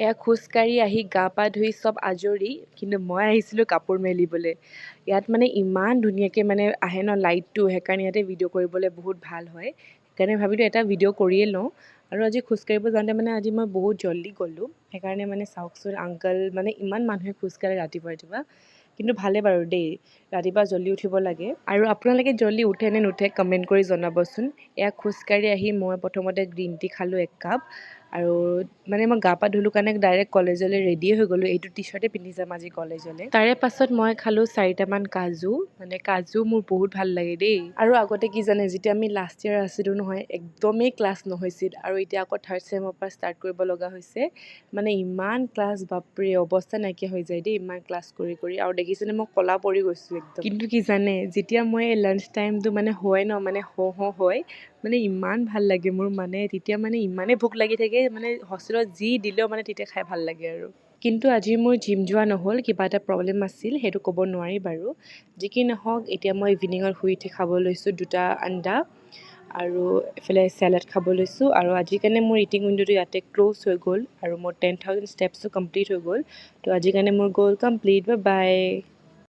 এয়া খোজকাঢ়ি আহি গা পা ধুই চব আজৰি, কিন্তু মই আহিছিলোঁ কাপোৰ মেলিবলৈ। ইয়াত মানে ইমান ধুনীয়াকৈ মানে আহে ন লাইটটো, সেইকাৰণে ইয়াতে ভিডিঅ' কৰিবলৈ বহুত ভাল হয়। সেইকাৰণে ভাবিলোঁ এটা ভিডিঅ' কৰিয়ে লওঁ। আৰু আজি খোজকাঢ়িব যাওঁতে মানে আজি মই বহুত জল্দি গ'লোঁ, সেইকাৰণে মানে চাওকচোন আংকল মানে ইমান মানুহে খোজকাঢ়ে ৰাতিপুৱা ৰাতিপুৱা। কিন্তু ভালে বাৰু দেই, ৰাতিপুৱা জল্দি উঠিব লাগে। আৰু আপোনালোকে জল্দি উঠে নে নুঠে কমেণ্ট কৰি জনাবচোন। এয়া খোজকাঢ়ি আহি মই প্ৰথমতে গ্ৰীণ টি খালোঁ 1 কাপ। আৰু মানে মই গা পা ধুলোঁ কাৰণে ডাইৰেক্ট কলেজলৈ ৰেডিয়ে হৈ গ'লোঁ। এইটো টি চাৰ্টে পিন্ধি যাম আজি কলেজলৈ। তাৰে পাছত মই খালোঁ 4টামান কাজু। মানে কাজু মোৰ বহুত ভাল লাগে দেই। আৰু আগতে কি জানে, যেতিয়া আমি লাষ্ট ইয়েৰ আছিলোঁ নহয়, একদমেই ক্লাছ নহৈছিল। আৰু এতিয়া আকৌ 3rd চেমৰ পৰা ষ্টাৰ্ট কৰিব লগা হৈছে। মানে ইমান ক্লাছ, বাপৰে অৱস্থা নাইকিয়া হৈ যায় দেই ইমান ক্লাছ কৰি কৰি। আৰু দেখিছেনে মই ক'লা পৰি গৈছোঁ একদম। কিন্তু কি জানে, যেতিয়া মই লাঞ্চ টাইমটো মানে হয় ন, মানে হওঁ হয়, মানে ইমান ভাল লাগে মোৰ। মানে তেতিয়া মানে ইমানেই ভোক লাগি থাকে, মানে হোষ্টেলত যি দিলেও মানে তেতিয়া খাই ভাল লাগে আৰু। কিন্তু আজি মোৰ জিম যোৱা নহ'ল, কিবা এটা প্ৰব্লেম আছিল, সেইটো ক'ব নোৱাৰি বাৰু। যি কি নহওক, এতিয়া মই ইভিনিঙত শুই উঠি খাব লৈছোঁ 2টা আণ্ডা আৰু এফালে চেলাড খাব লৈছোঁ। আৰু আজিৰ কাৰণে মোৰ ইটিং উইণ্ডোটো ইয়াতে ক্ল'জ হৈ গ'ল আৰু মোৰ 10,000 ষ্টেপছো কমপ্লিট হৈ গ'ল। তো আজিৰ কাৰণে মোৰ গ'ল কমপ্লিট। Bye bye.